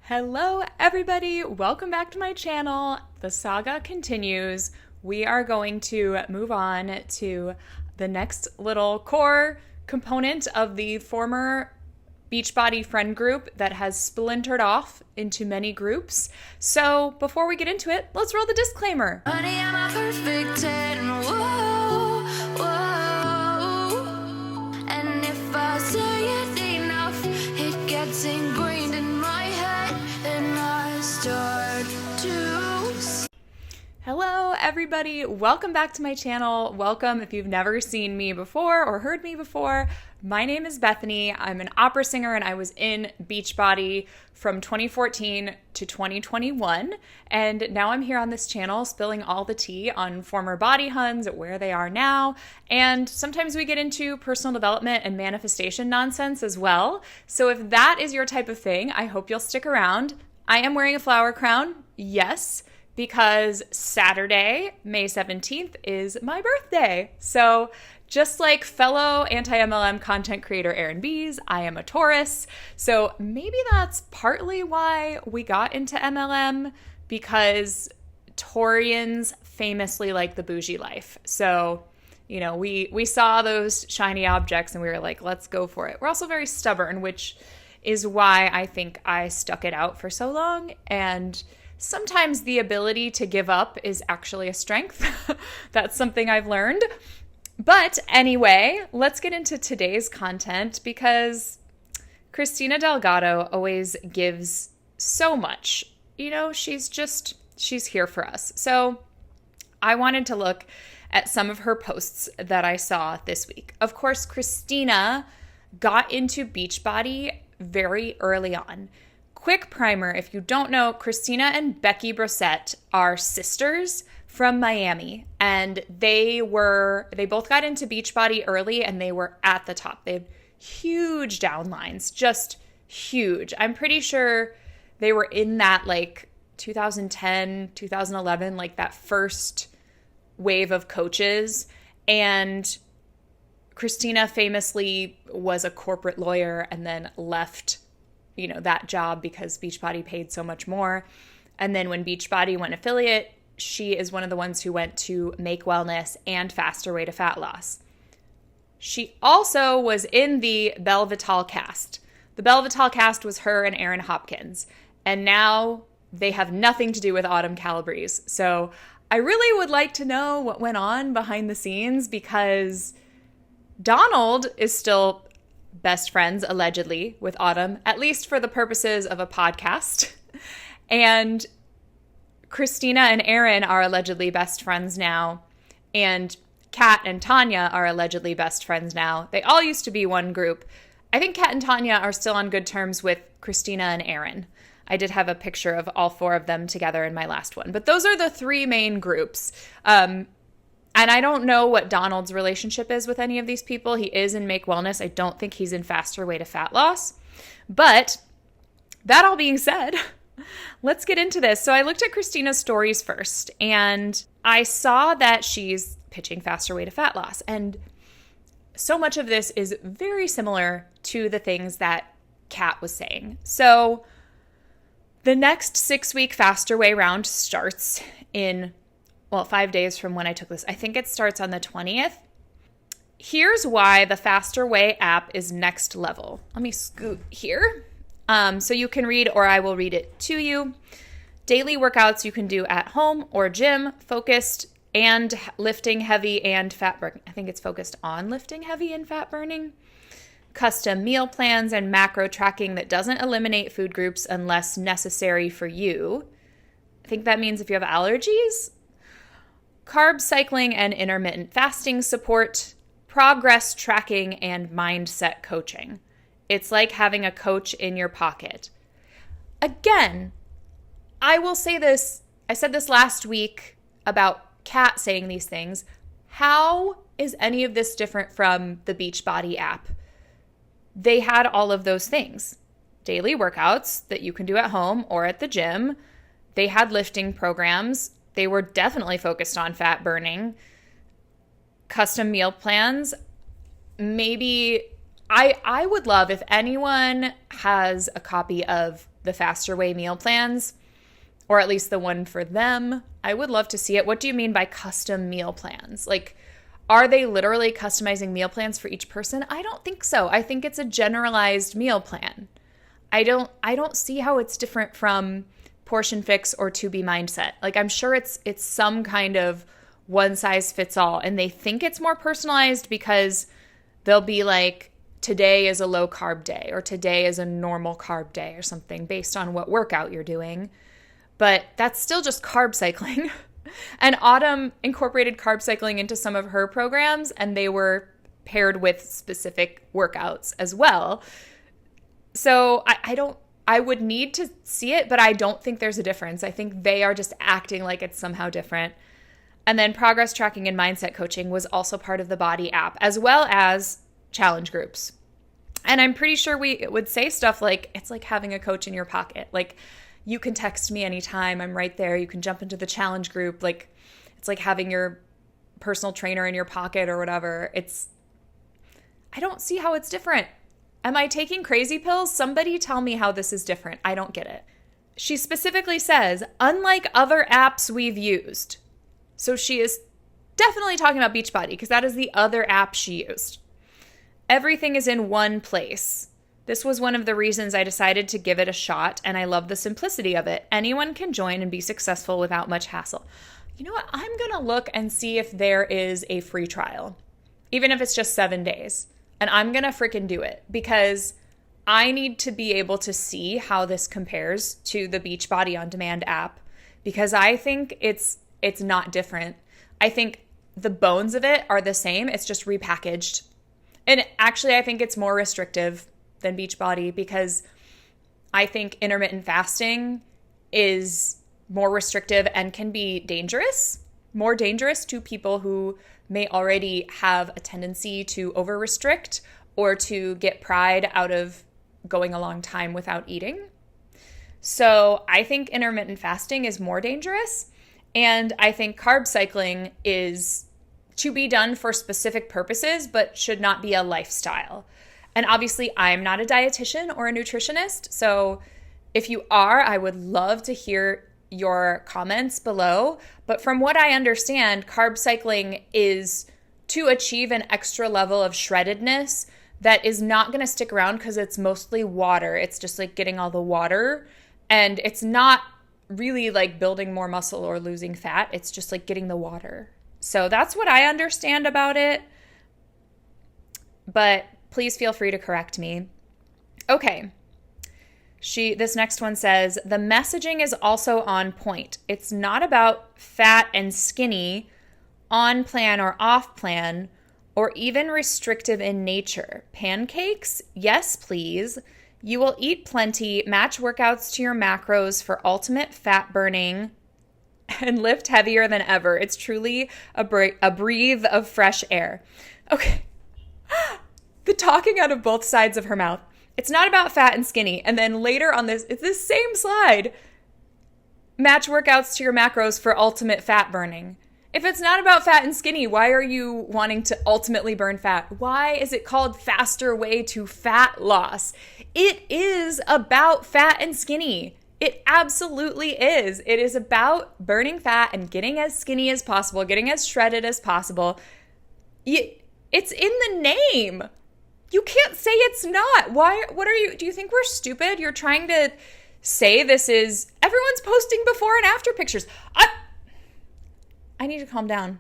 Hello, everybody. Welcome back to my channel. The saga continues. We are going to move on to the next little core component of the former Beachbody friend group that has splintered off into many groups. So before we get into it, let's roll the disclaimer. Honey, I'm a perfect 10. Whoa, whoa. And if I say it enough, it gets ingrained in my head, and I start to. Hello, everybody. Welcome back to my channel. Welcome if you've never seen me before or heard me before. My name is Bethany. I'm an opera singer and I was in Beachbody from 2014 to 2021. And now I'm here on this channel spilling all the tea on former body huns, where they are now. And sometimes we get into personal development and manifestation nonsense as well. So if that is your type of thing, I hope you'll stick around. I am wearing a flower crown. Yes, because Saturday, May 17th, is my birthday. So just like fellow anti-MLM content creator Erin Bees, I am a Taurus. So maybe that's partly why we got into MLM, because Taurians famously like the bougie life. So, you know, we saw those shiny objects and we were like, let's go for it. We're also very stubborn, which is why I think I stuck it out for so long. And sometimes the ability to give up is actually a strength. That's something I've learned. But anyway, let's get into today's content because Kristina Delgado always gives so much. You know, she's here for us. So I wanted to look at some of her posts that I saw this week. Of course, Christina got into Beachbody very early on. Quick primer, if you don't know, Christina and Becky Brissett are sisters from Miami, and they both got into Beachbody early and they were at the top. They had huge downlines, just huge. I'm pretty sure they were in that like 2010, 2011, like that first wave of coaches. And Christina famously was a corporate lawyer and then left that job because Beachbody paid so much more. And then when Beachbody went affiliate, she is one of the ones who went to Make Wellness and Faster Way to Fat Loss. She also was in the Belle Vitale cast. The Belle Vitale cast was her and Aaron Hopkins. And now they have nothing to do with Autumn Calabrese. So I really would like to know what went on behind the scenes, because Donald is still best friends, allegedly, with Autumn, at least for the purposes of a podcast. And Christina and Aaron are allegedly best friends now. And Kat and Tanya are allegedly best friends now. They all used to be one group. I think Kat and Tanya are still on good terms with Christina and Aaron. I did have a picture of all four of them together in my last one. But those are the three main groups. And I don't know what Donald's relationship is with any of these people. He is in Make Wellness. I don't think he's in Faster Way to Fat Loss. But that all being said, let's get into this. So I looked at Christina's stories first, and I saw that she's pitching Faster Way to Fat Loss. And so much of this is very similar to the things that Kat was saying. So the next 6-week Faster Way round starts in 5 days from when I took this. I think it starts on the 20th. Here's why the Faster Way app is next level. Let me scoot here so you can read, or I will read it to you. Daily workouts you can do at home or gym, focused and lifting heavy and fat burning. I think it's focused on lifting heavy and fat burning. Custom meal plans and macro tracking that doesn't eliminate food groups unless necessary for you. I think that means if you have allergies. Carb cycling and intermittent fasting support, progress tracking, and mindset coaching. It's like having a coach in your pocket. Again, I will say this. I said this last week about Kat saying these things. How is any of this different from the Beachbody app? They had all of those things. Daily workouts that you can do at home or at the gym. They had lifting programs. They were definitely focused on fat burning. Custom meal plans. Maybe I would love if anyone has a copy of the Faster Way meal plans, or at least the one for them. I would love to see it. What do you mean by custom meal plans? Like, are they literally customizing meal plans for each person? I don't think so. I think it's a generalized meal plan. I don't see how it's different from Portion Fix or To Be Mindset. Like, I'm sure it's some kind of one size fits all, and they think it's more personalized because they'll be like, today is a low carb day, or today is a normal carb day, or something based on what workout you're doing. But that's still just carb cycling. And Autumn incorporated carb cycling into some of her programs, and they were paired with specific workouts as well. So I would need to see it, but I don't think there's a difference. I think they are just acting like it's somehow different. And then progress tracking and mindset coaching was also part of the Body app, as well as challenge groups. And I'm pretty sure we would say stuff like, it's like having a coach in your pocket. Like, you can text me anytime. I'm right there. You can jump into the challenge group. Like, it's like having your personal trainer in your pocket or whatever. I don't see how it's different. Am I taking crazy pills? Somebody tell me how this is different. I don't get it. She specifically says, unlike other apps we've used. So she is definitely talking about Beachbody because that is the other app she used. Everything is in one place. This was one of the reasons I decided to give it a shot, and I love the simplicity of it. Anyone can join and be successful without much hassle. You know what? I'm going to look and see if there is a free trial, even if it's just 7 days. And I'm going to freaking do it because I need to be able to see how this compares to the Beachbody On Demand app, because I think it's not different. I think the bones of it are the same. It's just repackaged. And actually, I think it's more restrictive than Beachbody because I think intermittent fasting is more restrictive and can be dangerous, more dangerous to people who may already have a tendency to over-restrict or to get pride out of going a long time without eating. So I think intermittent fasting is more dangerous. And I think carb cycling is to be done for specific purposes, but should not be a lifestyle. And obviously, I'm not a dietitian or a nutritionist. So if you are, I would love to hear your comments below. But from what I understand, carb cycling is to achieve an extra level of shreddedness that is not going to stick around because it's mostly water. It's just like getting all the water, and it's not really like building more muscle or losing fat. It's just like getting the water. So that's what I understand about it. But please feel free to correct me. Okay. This next one says, the messaging is also on point. It's not about fat and skinny, on plan or off plan, or even restrictive in nature. Pancakes? Yes, please. You will eat plenty, match workouts to your macros for ultimate fat burning, and lift heavier than ever. It's truly a breathe of fresh air. Okay. The talking out of both sides of her mouth. It's not about fat and skinny. And then later on it's this same slide. Match workouts to your macros for ultimate fat burning. If it's not about fat and skinny, why are you wanting to ultimately burn fat? Why is it called Faster Way to Fat Loss? It is about fat and skinny. It absolutely is. It is about burning fat and getting as skinny as possible, getting as shredded as possible. It's in the name. You can't say it's not. Why? What are you? Do you think we're stupid? You're trying to say this is, everyone's posting before and after pictures. I need to calm down.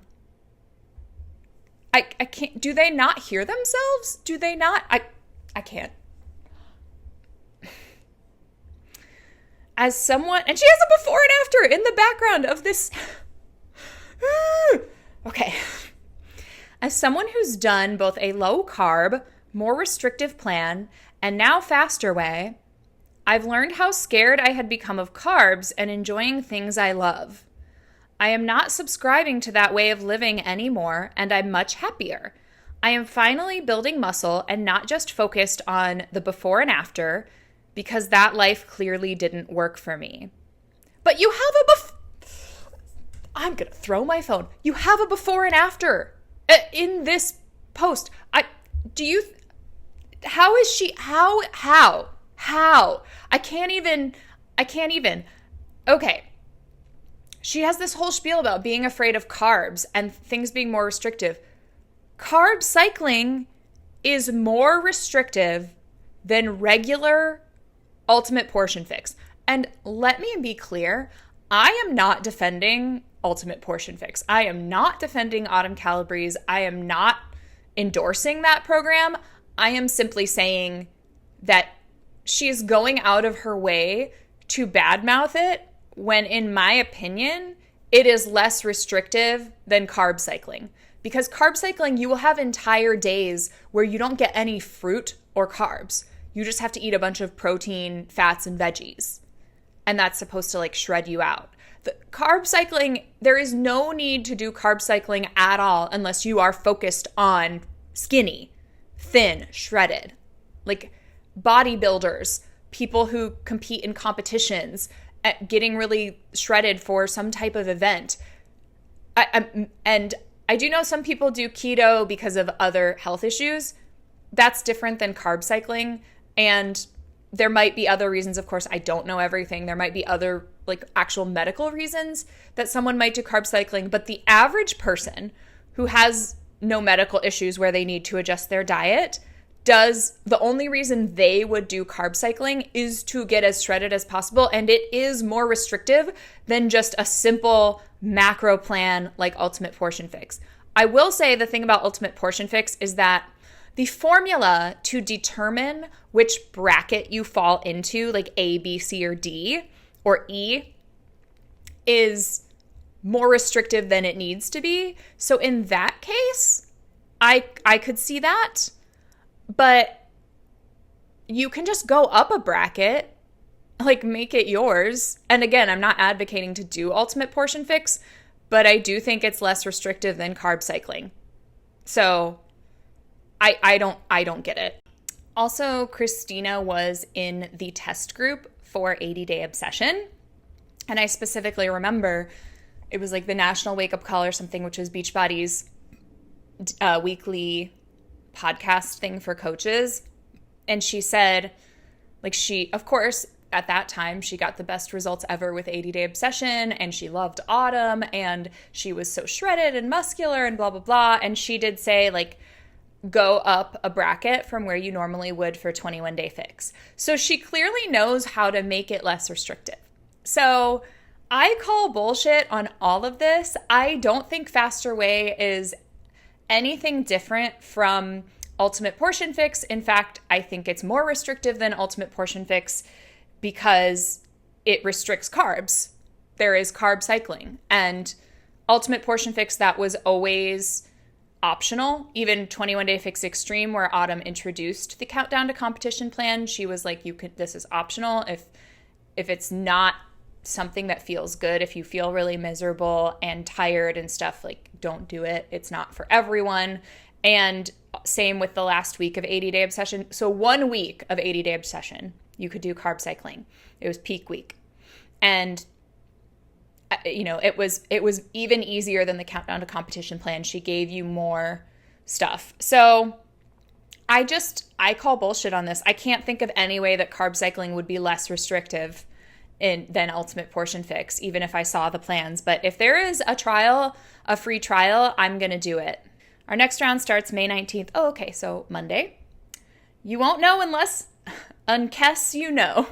I can't. Do they not hear themselves? Do they not? I can't. As someone, and she has a before and after in the background of this. Okay. As someone who's done both a low carb, more restrictive plan, and now Faster Way, I've learned how scared I had become of carbs and enjoying things I love. I am not subscribing to that way of living anymore, and I'm much happier. I am finally building muscle and not just focused on the before and after, because that life clearly didn't work for me. But you have I'm going to throw my phone. You have a before and after in this post. How is she, how? How? I can't even. Okay. She has this whole spiel about being afraid of carbs and things being more restrictive. Carb cycling is more restrictive than regular Ultimate Portion Fix. And let me be clear, I am not defending Ultimate Portion Fix. I am not defending Autumn Calabrese's. I am not endorsing that program. I am simply saying that she is going out of her way to badmouth it when, in my opinion, it is less restrictive than carb cycling. Because carb cycling, you will have entire days where you don't get any fruit or carbs. You just have to eat a bunch of protein, fats, and veggies. And that's supposed to like shred you out. The carb cycling, there is no need to do carb cycling at all unless you are focused on skinny, thin, shredded. Like bodybuilders, people who compete in competitions, getting really shredded for some type of event. And I do know some people do keto because of other health issues. That's different than carb cycling. And there might be other reasons. Of course, I don't know everything. There might be other like actual medical reasons that someone might do carb cycling. But the average person who has no medical issues where they need to adjust their diet the only reason they would do carb cycling is to get as shredded as possible. And it is more restrictive than just a simple macro plan like Ultimate Portion Fix. I will say the thing about Ultimate Portion Fix is that the formula to determine which bracket you fall into, like A, B, C, or D, or E, is more restrictive than it needs to be. So in that case, I could see that. But you can just go up a bracket, like make it yours. And again, I'm not advocating to do Ultimate Portion Fix, but I do think it's less restrictive than carb cycling. So I don't get it. Also, Christina was in the test group for 80-Day Obsession. And I specifically remember it was like the National Wake Up Call or something, which was Beachbody's weekly podcast thing for coaches. And she said, like, she, of course, at that time, she got the best results ever with 80-Day Obsession, and she loved Autumn, and she was so shredded and muscular and blah, blah, blah. And she did say, like, go up a bracket from where you normally would for 21-Day Fix. So she clearly knows how to make it less restrictive. So I call bullshit on all of this. I don't think Faster Way is anything different from Ultimate Portion Fix. In fact, I think it's more restrictive than Ultimate Portion Fix because it restricts carbs. There is carb cycling. And Ultimate Portion Fix, that was always optional. Even 21-Day Fix Extreme, where Autumn introduced the countdown to competition plan, she was like, this is optional. If it's not something that feels good, if you feel really miserable and tired and stuff, like, don't do it. It's not for everyone. And same with the last week of 80-Day Obsession. So 1 week of 80-Day Obsession, you could do carb cycling. It was peak week. And it was even easier than the countdown to competition plan. She gave you more stuff. So I call bullshit on this. I can't think of any way that carb cycling would be less restrictive than Ultimate Portion Fix, even if I saw the plans. But if there is a free trial, I'm going to do it. Our next round starts May 19th. Oh, okay, so Monday. You won't know unless you know.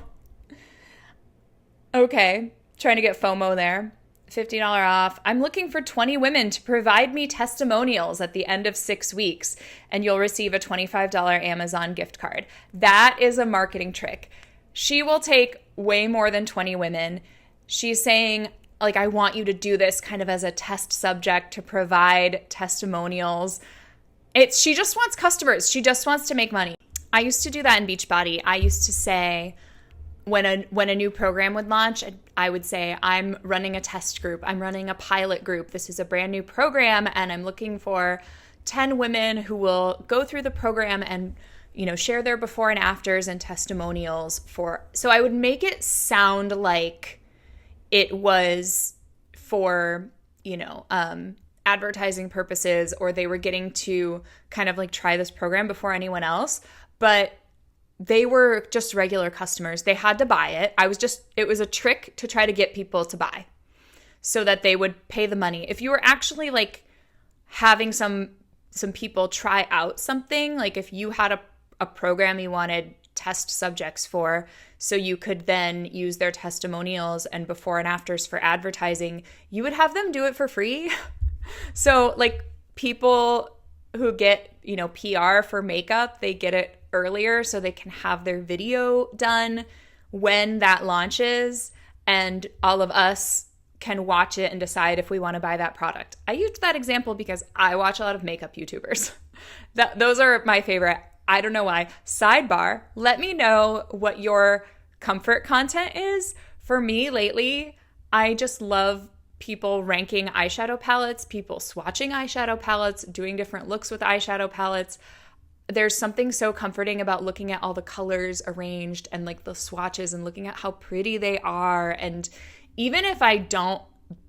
Okay, trying to get FOMO there. $50 off. I'm looking for 20 women to provide me testimonials at the end of 6 weeks, and you'll receive a $25 Amazon gift card. That is a marketing trick. She will take way more than 20 women. She's saying, like, I want you to do this kind of as a test subject to provide testimonials. She just wants customers. She just wants to make money. I used to do that in Beachbody. I used to say, when a new program would launch, I would say, I'm running a test group. I'm running a pilot group. This is a brand new program, and I'm looking for 10 women who will go through the program and share their before and afters and testimonials so I would make it sound like it was for, advertising purposes, or they were getting to kind of like try this program before anyone else. But they were just regular customers. They had to buy it. It was a trick to try to get people to buy so that they would pay the money. If you were actually like having some people try out something, like if you had a program you wanted test subjects for, so you could then use their testimonials and before and afters for advertising, you would have them do it for free. So like people who get, PR for makeup, they get it earlier so they can have their video done when that launches, and all of us can watch it and decide if we want to buy that product. I used that example because I watch a lot of makeup YouTubers. Those are my favorite. I don't know why. Sidebar, let me know what your comfort content is. For me lately, I just love people ranking eyeshadow palettes, people swatching eyeshadow palettes, doing different looks with eyeshadow palettes. There's something so comforting about looking at all the colors arranged and like the swatches and looking at how pretty they are. And even if I don't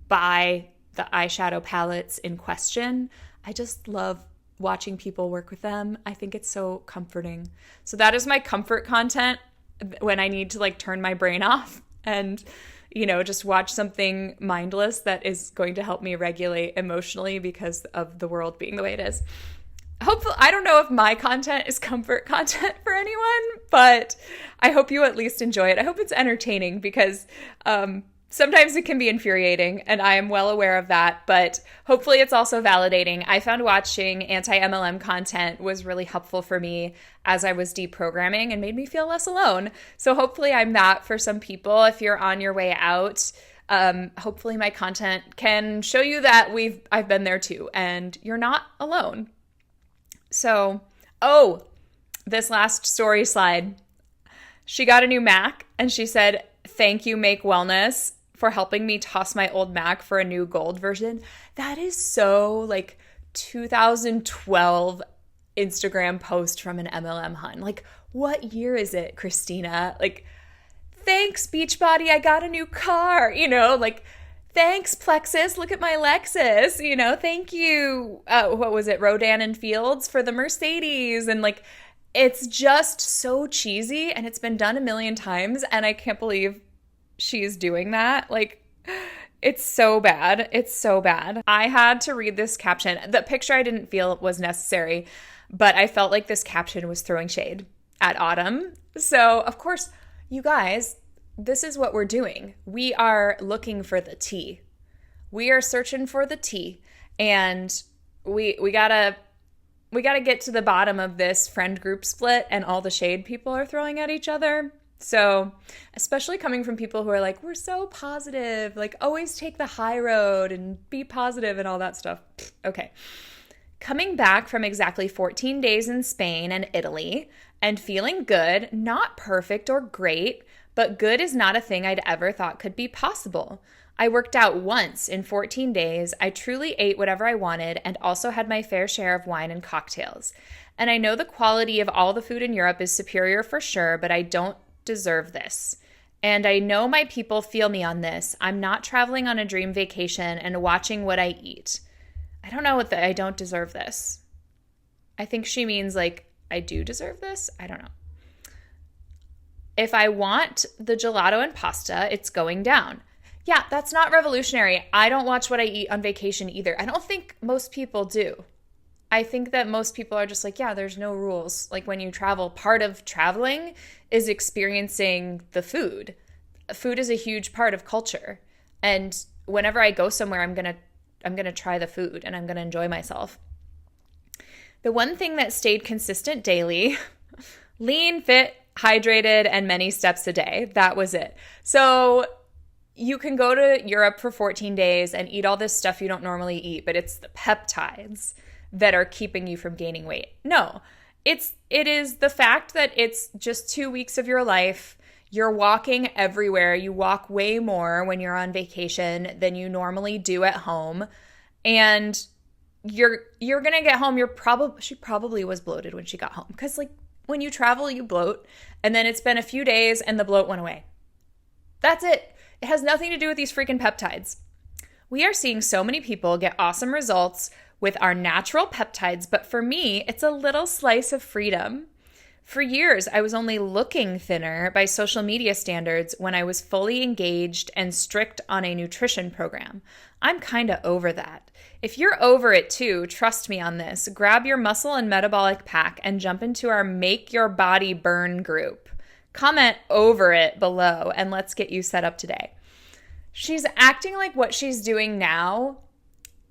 buy the eyeshadow palettes in question, I just love watching people work with them. I think it's so comforting. So that is my comfort content when I need to like turn my brain off and, just watch something mindless that is going to help me regulate emotionally because of the world being the way it is. Hopefully, I don't know if my content is comfort content for anyone, but I hope you at least enjoy it. I hope it's entertaining because sometimes it can be infuriating, and I am well aware of that, but hopefully it's also validating. I found watching anti-MLM content was really helpful for me as I was deprogramming and made me feel less alone. So hopefully I'm that for some people. If you're on your way out, hopefully my content can show you that I've been there too, and you're not alone. So, this last story slide. She got a new Mac and she said, "Thank you, Make Wellness, for helping me toss my old Mac for a new gold version." That is so like 2012 Instagram post from an MLM hun. Like, what year is it, Christina? Like, thanks, Beachbody, I got a new car, like, thanks, Plexus, look at my Lexus, thank you, what was it, Rodan and Fields for the Mercedes, and like, it's just so cheesy, and it's been done a million times, and I can't believe she's doing that. Like, it's so bad. It's so bad. I had to read this caption. The picture I didn't feel was necessary, but I felt like this caption was throwing shade at Autumn. So, of course, you guys, this is what we're doing. We are looking for the tea. We are searching for the tea, and we gotta get to the bottom of this friend group split and all the shade people are throwing at each other. So, especially coming from people who are like, we're so positive, like always take the high road and be positive and all that stuff. Okay. Coming back from exactly 14 days in Spain and Italy and feeling good, not perfect or great, but good is not a thing I'd ever thought could be possible. I worked out once in 14 days. I truly ate whatever I wanted and also had my fair share of wine and cocktails. And I know the quality of all the food in Europe is superior for sure, but I don't deserve this. And I know my people feel me on this. I'm not traveling on a dream vacation and watching what I eat. I don't know what I don't deserve this. I think she means like, I do deserve this? I don't know. If I want the gelato and pasta, it's going down. Yeah, that's not revolutionary. I don't watch what I eat on vacation either. I don't think most people do. I think that most people are just like, yeah, there's no rules. Like when you travel, part of traveling is experiencing the food. Food is a huge part of culture. And whenever I go somewhere, I'm going to try the food and I'm going to enjoy myself. The one thing that stayed consistent daily, lean, fit, hydrated, and many steps a day. That was it. So you can go to Europe for 14 days and eat all this stuff you don't normally eat, but it's the peptides that are keeping you from gaining weight. No, it is the fact that it's just 2 weeks of your life. You're walking everywhere. You walk way more when you're on vacation than you normally do at home. And you're going to get home. She probably was bloated when she got home. Because like when you travel, you bloat. And then it's been a few days and the bloat went away. That's it. It has nothing to do with these freaking peptides. We are seeing so many people get awesome results with our natural peptides, but for me, it's a little slice of freedom. For years, I was only looking thinner by social media standards when I was fully engaged and strict on a nutrition program. I'm kind of over that. If you're over it too, trust me on this. Grab your muscle and metabolic pack and jump into our Make Your Body Burn group. Comment over it below and let's get you set up today. She's acting like what she's doing now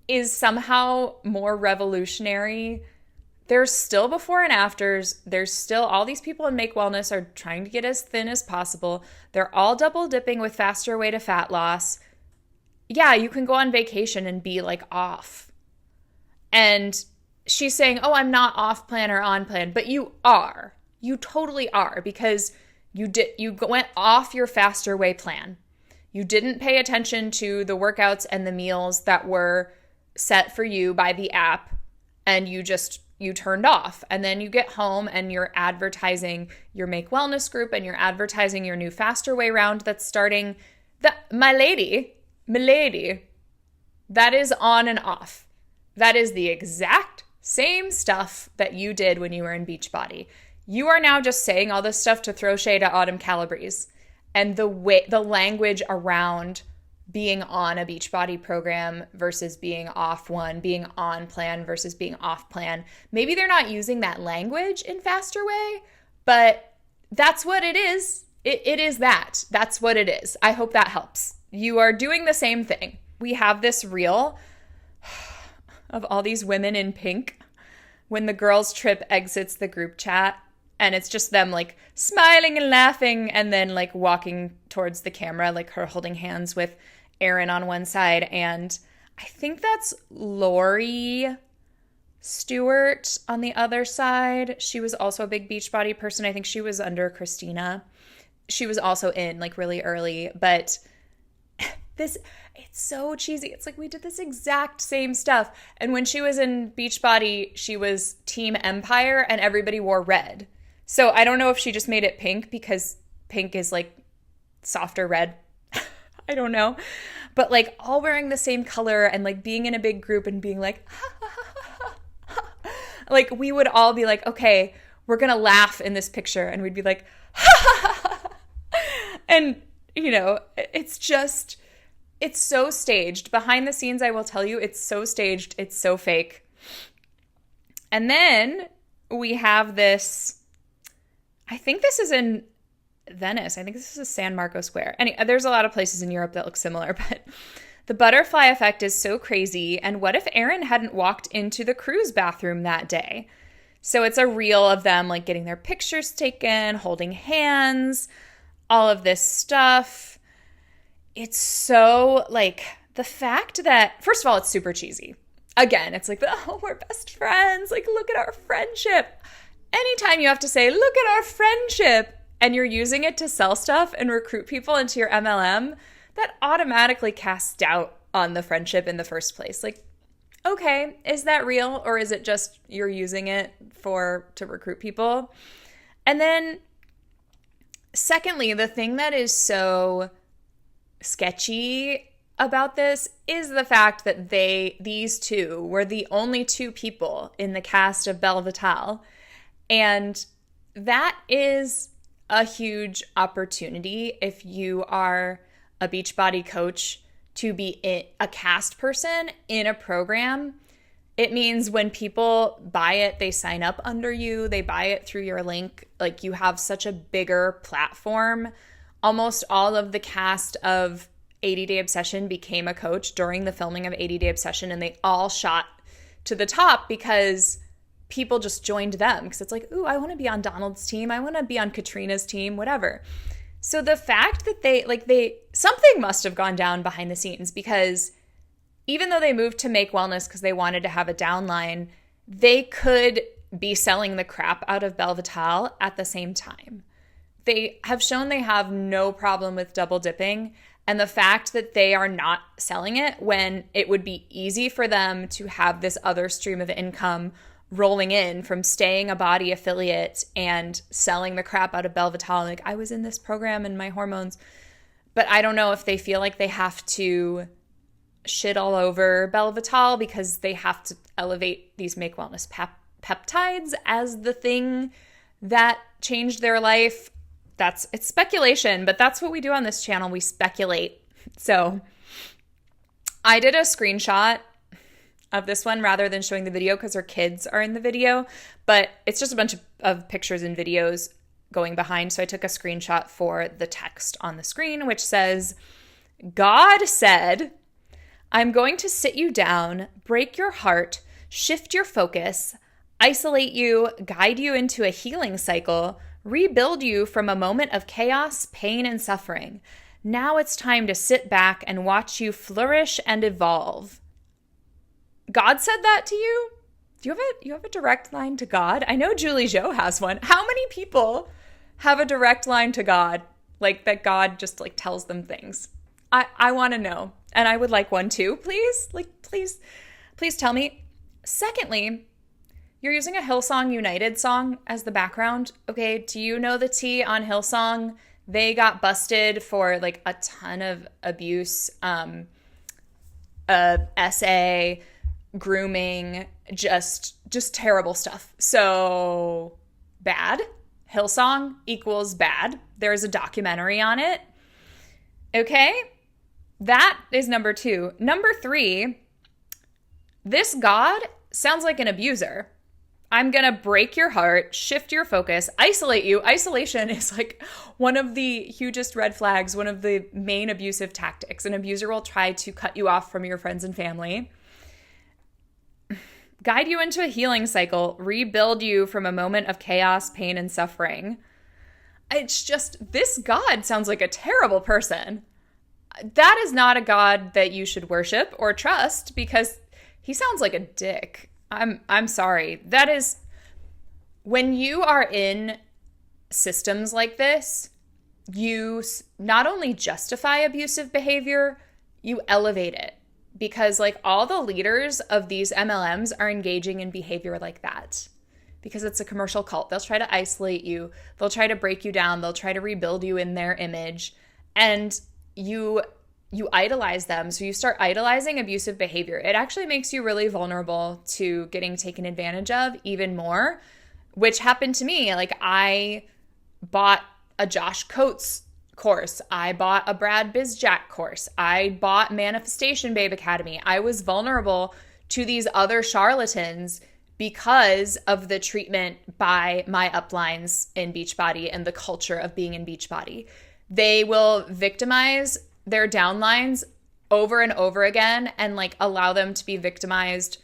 is somehow more revolutionary. There's still before and afters. There's still all these people in Make Wellness are trying to get as thin as possible. They're all double dipping with faster way to fat loss. Yeah, you can go on vacation and be like off. And she's saying, oh, I'm not off plan or on plan, but you are. You totally are, because you went off your faster way plan. You didn't pay attention to the workouts and the meals that were set for you by the app, and you turned off. And then you get home and you're advertising your Make Wellness group and you're advertising your new faster way round that's starting. My lady, that is on and off. That is the exact same stuff that you did when you were in Beachbody. You are now just saying all this stuff to throw shade at Autumn Calabrese. And the language around being on a Beachbody program versus being off one, being on plan versus being off plan. Maybe they're not using that language in Faster Way, but that's what it is. It is that. That's what it is. I hope that helps. You are doing the same thing. We have this reel of all these women in pink when the girls trip exits the group chat, and it's just them like smiling and laughing and then like walking towards the camera, like her holding hands with Erin on one side. And I think that's Lori Stewart on the other side. She was also a big Beachbody person. I think she was under Christina. She was also in like really early, but it's so cheesy. It's like we did this exact same stuff. And when she was in Beachbody, she was Team Empire and everybody wore red. So I don't know if she just made it pink because pink is like softer red. I don't know. But like all wearing the same color and like being in a big group and being like, like we would all be like, okay, we're going to laugh in this picture. And we'd be like, and you know, it's so staged. Behind the scenes, I will tell you, it's so staged. It's so fake. And then we have this, I think this is in Venice. I think this is San Marco Square. There's a lot of places in Europe that look similar, but the butterfly effect is so crazy. And what if Erin hadn't walked into the cruise bathroom that day? So it's a reel of them like getting their pictures taken, holding hands, all of this stuff. It's so like the fact that, first of all, it's super cheesy. Again, it's like, oh, we're best friends. Like, look at our friendship. Anytime you have to say, look at our friendship, and you're using it to sell stuff and recruit people into your MLM, that automatically casts doubt on the friendship in the first place. Like, okay, is that real, or is it just you're using it to recruit people? And then secondly, the thing that is so sketchy about this is the fact that these two were the only two people in the cast of Belle Vitale. And that is a huge opportunity if you are a Beachbody coach to be a cast person in a program. It means when people buy it, they sign up under you, they buy it through your link. Like you have such a bigger platform. Almost all of the cast of 80 Day Obsession became a coach during the filming of 80 Day Obsession, and they all shot to the top because people just joined them because it's like, ooh, I want to be on Donald's team. I want to be on Katrina's team, whatever. So the fact that something must have gone down behind the scenes, because even though they moved to Make Wellness because they wanted to have a downline, they could be selling the crap out of Belle Vitale at the same time. They have shown they have no problem with double dipping. And the fact that they are not selling it when it would be easy for them to have this other stream of income rolling in from staying a body affiliate and selling the crap out of Belle Vitale. Like, I was in this program and my hormones. But I don't know if they feel like they have to shit all over Belle Vitale because they have to elevate these Make Wellness peptides as the thing that changed their life. It's speculation, but that's what we do on this channel. We speculate. So I did a screenshot of this one rather than showing the video because her kids are in the video, but it's just a bunch of pictures and videos going behind. So I took a screenshot for the text on the screen, which says, God said, I'm going to sit you down, break your heart, shift your focus, isolate you, guide you into a healing cycle, rebuild you from a moment of chaos, pain, and suffering. Now it's time to sit back and watch you flourish and evolve. God said that to you? Do you have a direct line to God? I know Julie Jo has one. How many people have a direct line to God? Like that God just like tells them things. I want to know. And I would like one too, please. Please tell me. Secondly, you're using a Hillsong United song as the background. Okay, do you know the tea on Hillsong? They got busted for like a ton of abuse, SA, grooming, just terrible stuff. So bad. Hillsong equals bad. There's a documentary on it. Okay, that is number 2. Number 3, this God sounds like an abuser. I'm going to break your heart, shift your focus, isolate you. Isolation is like one of the hugest red flags, one of the main abusive tactics. An abuser will try to cut you off from your friends and family, guide you into a healing cycle, rebuild you from a moment of chaos, pain, and suffering. It's just, this God sounds like a terrible person. That is not a God that you should worship or trust because he sounds like a dick. I'm sorry. That is, when you are in systems like this, you not only justify abusive behavior, you elevate it. Because like all the leaders of these MLMs are engaging in behavior like that. Because it's a commercial cult. They'll try to isolate you. They'll try to break you down. They'll try to rebuild you in their image. And you idolize them. So you start idolizing abusive behavior. It actually makes you really vulnerable to getting taken advantage of even more, which happened to me. Like I bought a Josh Coates course. I bought a Brad Bizjack course. I bought Manifestation Babe Academy. I was vulnerable to these other charlatans because of the treatment by my uplines in Beachbody and the culture of being in Beachbody. They will victimize their downlines over and over again and like allow them to be victimized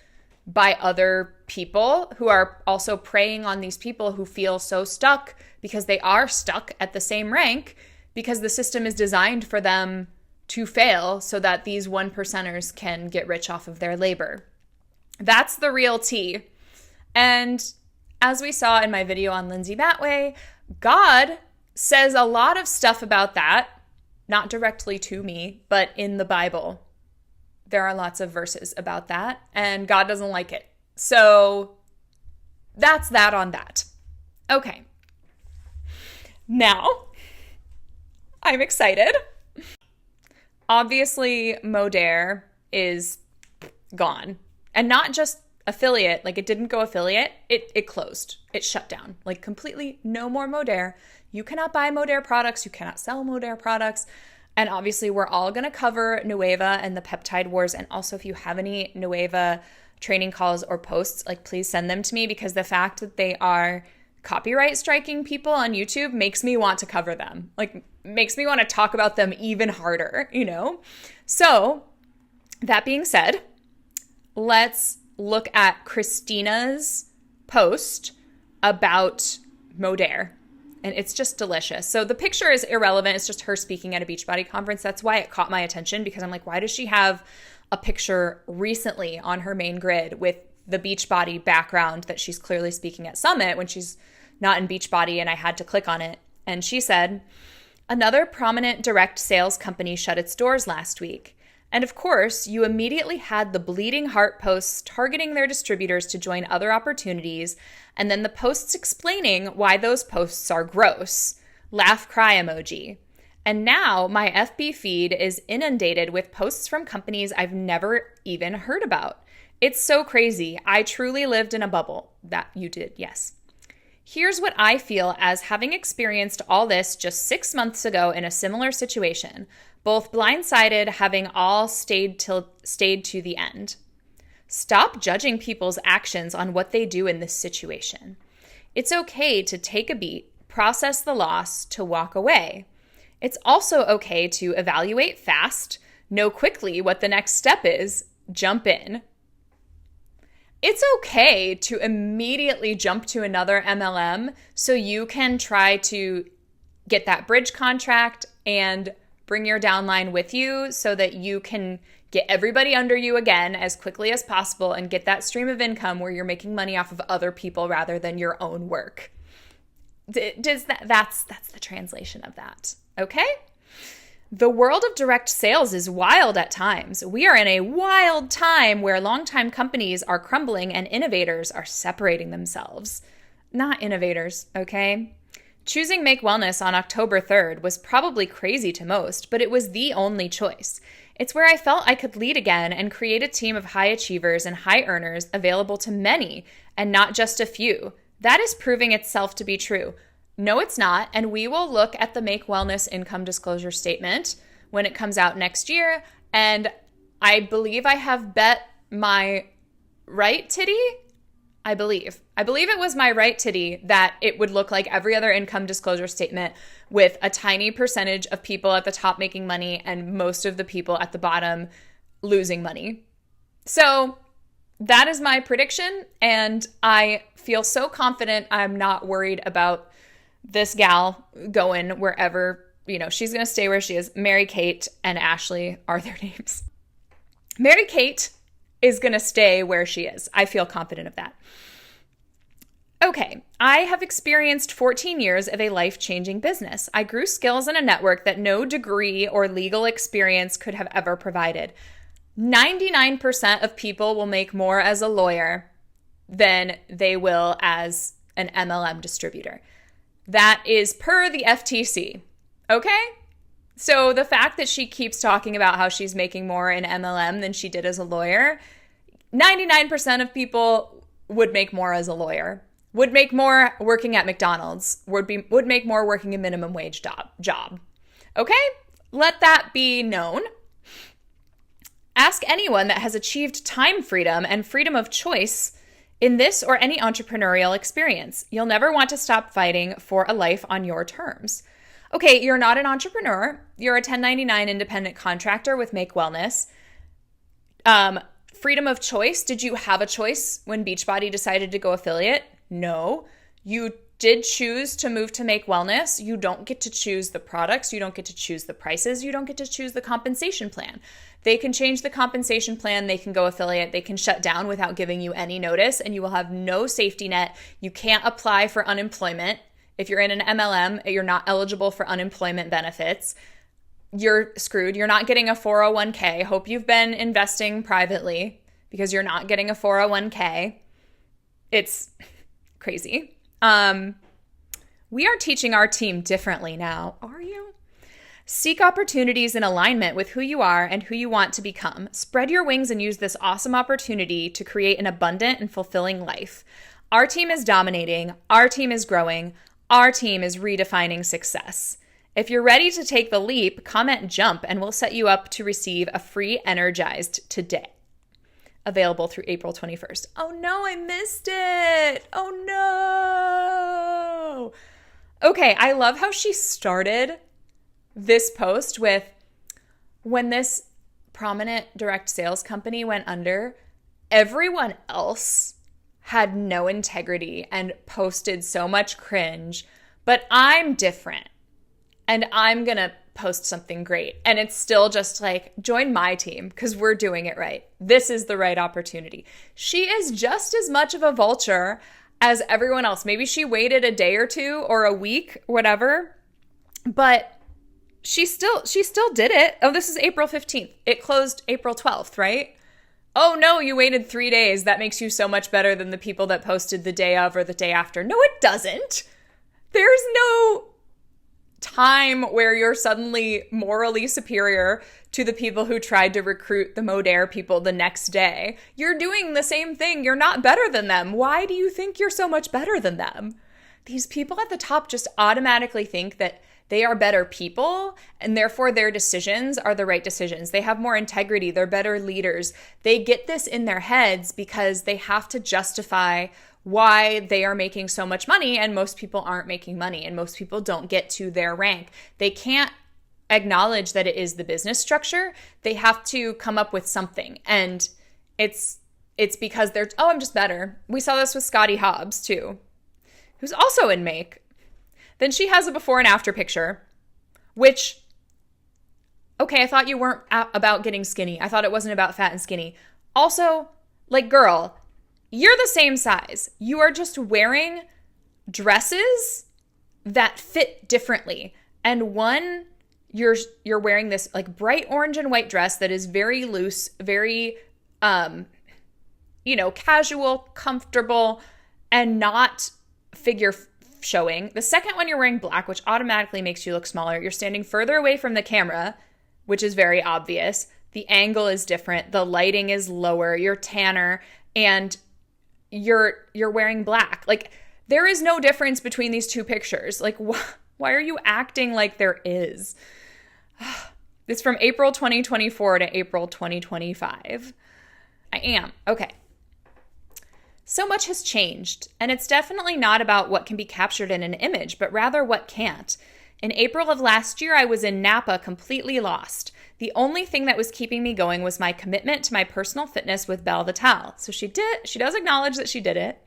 by other people who are also preying on these people who feel so stuck because they are stuck at the same rank because the system is designed for them to fail so that these 1%ers can get rich off of their labor. That's the real tea. And as we saw in my video on Lindsay Batway, God says a lot of stuff about that, not directly to me, but in the Bible. There are lots of verses about that, and God doesn't like it. So that's that on that. Okay. Now, I'm excited. Obviously, Modere is gone. And not just affiliate, like it didn't go affiliate, it closed. It shut down. Like completely no more Modere. You cannot buy Modere products. You cannot sell Modere products. And obviously, we're all going to cover Nueva and the peptide wars. And also, if you have any Nueva training calls or posts, like please send them to me because the fact that they are copyright striking people on YouTube makes me want to cover them. Like makes me want to talk about them even harder, you know? So that being said, let's look at Kristina's post about Modere. And it's just delicious. So the picture is irrelevant. It's just her speaking at a Beachbody conference. That's why it caught my attention because I'm like, why does she have a picture recently on her main grid with the Beachbody background that she's clearly speaking at Summit when she's not in Beachbody? And I had to click on it. And she said, another prominent direct sales company shut its doors last week. And of course, you immediately had the bleeding heart posts targeting their distributors to join other opportunities, and then the posts explaining why those posts are gross. Laugh cry emoji. And now my FB feed is inundated with posts from companies I've never even heard about. It's so crazy. I truly lived in a bubble. That you did, yes. Here's what I feel as having experienced all this just 6 months ago in a similar situation, both blindsided, having all stayed to the end. Stop judging people's actions on what they do in this situation. It's okay to take a beat, process the loss, to walk away. It's also okay to evaluate fast, know quickly what the next step is, jump in. It's okay to immediately jump to another MLM so you can try to get that bridge contract and bring your downline with you so that you can get everybody under you again as quickly as possible and get that stream of income where you're making money off of other people rather than your own work. That's the translation of that, okay? The world of direct sales is wild at times. We are in a wild time where longtime companies are crumbling and innovators are separating themselves. Not innovators, okay? Choosing Make Wellness on October 3rd was probably crazy to most, but it was the only choice. It's where I felt I could lead again and create a team of high achievers and high earners available to many and not just a few. That is proving itself to be true. No, it's not, and we will look at the Make Wellness income disclosure statement when it comes out next year, and I believe I have bet my right titty. I believe it was my right titty that it would look like every other income disclosure statement with a tiny percentage of people at the top making money and most of the people at the bottom losing money. So that is my prediction, and I feel so confident I'm not worried about this gal going wherever, she's going to stay where she is. Mary Kate and Ashley are their names. Mary Kate is going to stay where she is. I feel confident of that. Okay, I have experienced 14 years of a life-changing business. I grew skills in a network that no degree or legal experience could have ever provided. 99% of people will make more as a lawyer than they will as an MLM distributor. That is per the FTC, okay? So the fact that she keeps talking about how she's making more in MLM than she did as a lawyer, 99% of people would make more as a lawyer, would make more working at McDonald's, would make more working a minimum wage job. Okay? Let that be known. Ask anyone that has achieved time freedom and freedom of choice in this or any entrepreneurial experience. You'll never want to stop fighting for a life on your terms. Okay, you're not an entrepreneur. You're a 1099 independent contractor with Make Wellness. Freedom of choice. Did you have a choice when Beachbody decided to go affiliate? No. You did choose to move to Make Wellness. You don't get to choose the products. You don't get to choose the prices. You don't get to choose the compensation plan. They can change the compensation plan. They can go affiliate. They can shut down without giving you any notice, and you will have no safety net. You can't apply for unemployment. If you're in an MLM, you're not eligible for unemployment benefits. You're screwed. You're not getting a 401k. Hope you've been investing privately because you're not getting a 401k. It's crazy. We are teaching our team differently now. Are you? Seek opportunities in alignment with who you are and who you want to become. Spread your wings and use this awesome opportunity to create an abundant and fulfilling life. Our team is dominating. Our team is growing. Our team is redefining success. If you're ready to take the leap, comment jump and we'll set you up to receive a free Energized today. Available through April 21st. Oh no, I missed it. Oh no. Okay, I love how she started this post with, when this prominent direct sales company went under, everyone else had no integrity and posted so much cringe, but I'm different and I'm going to post something great. And it's still just like, join my team because we're doing it right. This is the right opportunity. She is just as much of a vulture as everyone else. Maybe she waited a day or two or a week, whatever, but she still did it. Oh, this is April 15th. It closed April 12th, right? Oh no, you waited 3 days. That makes you so much better than the people that posted the day of or the day after. No, it doesn't. There's no time where you're suddenly morally superior to the people who tried to recruit the Modere people the next day. You're doing the same thing. You're not better than them. Why do you think you're so much better than them? these people at the top just automatically think that they are better people and therefore their decisions are the right decisions. They have more integrity. They're better leaders. They get this in their heads because they have to justify why they are making so much money, and most people aren't making money, and most people don't get to their rank. They can't acknowledge that it is the business structure. They have to come up with something. And it's because they're, I'm just better. We saw this with Scotty Hobbs too, who's also in Make. Then she has a before and after picture, which, okay, I thought you weren't about getting skinny. I thought it wasn't about fat and skinny. Also, like, girl, you're the same size. You are just wearing dresses that fit differently. And one, you're wearing this like bright orange and white dress that is very loose, very, casual, comfortable, and not figure showing. The second one, you're wearing black, which automatically makes you look smaller. You're standing further away from the camera, which is very obvious. The angle is different. The lighting is lower. You're tanner, and you're wearing black. Like, there is no difference between these two pictures. Like, why are you acting like there is? It's from April 2024 to April 2025. I am. Okay. So much has changed, and it's definitely not about what can be captured in an image, but rather what can't. In April of last year, I was in Napa completely lost. The only thing that was keeping me going was my commitment to my personal fitness with Belle Vitale. So she does acknowledge that she did it.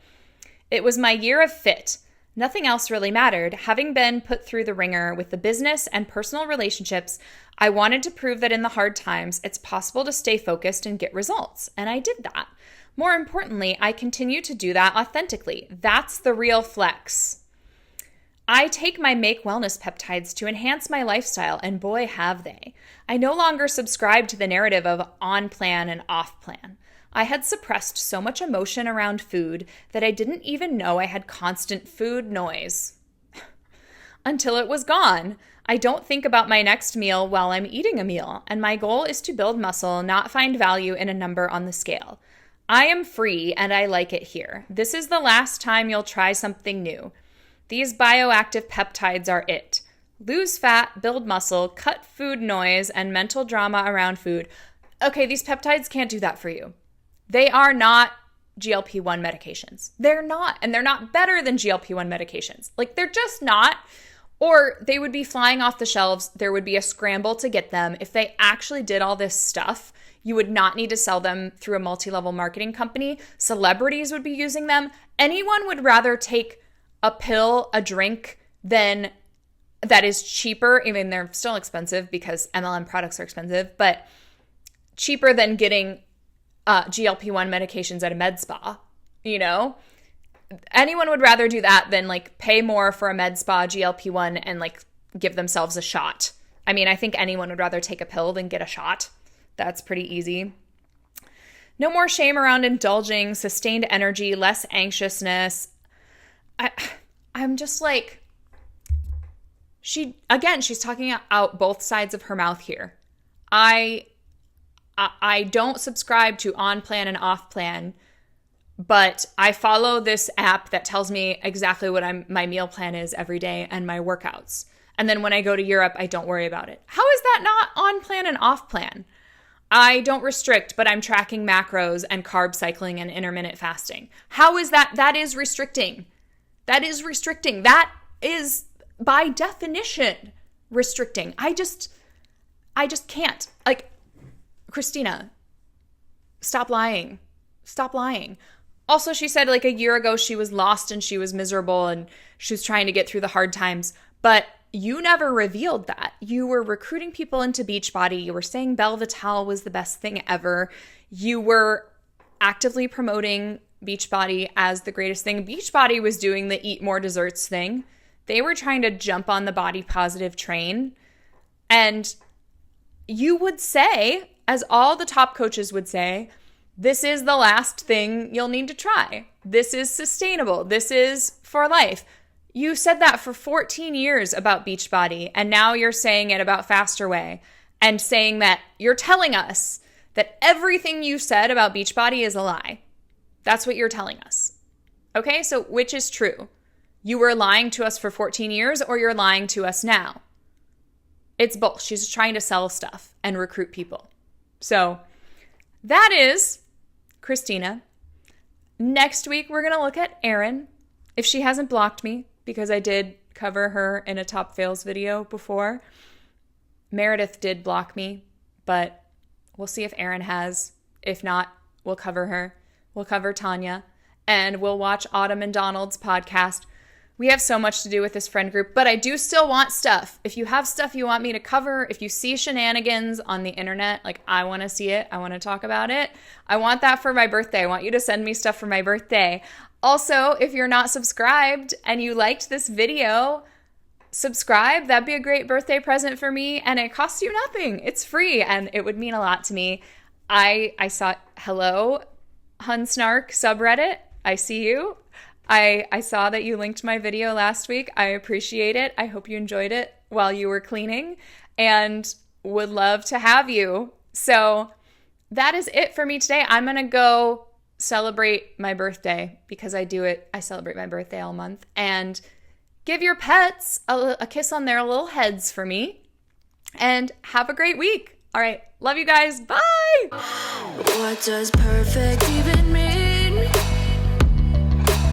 It was my year of fit. Nothing else really mattered. Having been put through the ringer with the business and personal relationships, I wanted to prove that in the hard times, it's possible to stay focused and get results. And I did that. More importantly, I continue to do that authentically. That's the real flex. I take my Make Wellness peptides to enhance my lifestyle, and boy, have they. I no longer subscribe to the narrative of on plan and off plan. I had suppressed so much emotion around food that I didn't even know I had constant food noise. Until it was gone. I don't think about my next meal while I'm eating a meal, and my goal is to build muscle, not find value in a number on the scale. I am free, and I like it here. This is the last time you'll try something new. These bioactive peptides are it. Lose fat, build muscle, cut food noise, and mental drama around food. Okay, these peptides can't do that for you. They are not GLP-1 medications. They're not, and they're not better than GLP-1 medications. Like, they're just not, or they would be flying off the shelves. There would be a scramble to get them. If they actually did all this stuff, you would not need to sell them through a multi-level marketing company. Celebrities would be using them. Anyone would rather take a pill, a drink, that is cheaper. I mean, they're still expensive because MLM products are expensive, but cheaper than getting GLP-1 medications at a med spa, Anyone would rather do that than like pay more for a med spa GLP-1 and like give themselves a shot. I mean, I think anyone would rather take a pill than get a shot. That's pretty easy. No more shame around indulging, sustained energy, less anxiousness. I'm just like, she's talking out both sides of her mouth here. I don't subscribe to on plan and off plan, but I follow this app that tells me exactly what my meal plan is every day and my workouts. And then when I go to Europe, I don't worry about it. How is that not on plan and off plan? I don't restrict, but I'm tracking macros and carb cycling and intermittent fasting. How is that? That is restricting. That is restricting. That is, by definition, restricting. I just can't. Like, Christina, stop lying. Stop lying. Also, she said like a year ago she was lost and she was miserable and she was trying to get through the hard times. But you never revealed that. You were recruiting people into Beachbody. You were saying Belle Vitale was the best thing ever. You were actively promoting Beachbody as the greatest thing. Beachbody was doing the eat more desserts thing. They were trying to jump on the body positive train. And you would say, as all the top coaches would say, this is the last thing you'll need to try. This is sustainable. This is for life. You said that for 14 years about Beachbody, and now you're saying it about Faster Way and saying that you're telling us that everything you said about Beachbody is a lie. That's what you're telling us. Okay, so which is true? you were lying to us for 14 years or you're lying to us now. It's both. She's trying to sell stuff and recruit people. So that is Kristina. Next week, we're going to look at Erin. If she hasn't blocked me, because I did cover her in a top fails video before. Meredith did block me, but we'll see if Erin has. If not, we'll cover her. We'll cover Tanya. And we'll watch Autumn and Donald's podcast. We have so much to do with this friend group, but I do still want stuff. If you have stuff you want me to cover, if you see shenanigans on the internet, like I want to see it, I want to talk about it. I want that for my birthday. I want you to send me stuff for my birthday. Also, if you're not subscribed and you liked this video, subscribe. That'd be a great birthday present for me, and it costs you nothing. It's free, and it would mean a lot to me. I saw, hello, Hunsnark subreddit. I see you. I saw that you linked my video last week. I appreciate it. I hope you enjoyed it while you were cleaning and would love to have you. So that is it for me today. I'm going to go celebrate my birthday because I celebrate my birthday all month, and give your pets a kiss on their little heads for me, and have a great week. All right. Love you guys. Bye. What does perfect even mean?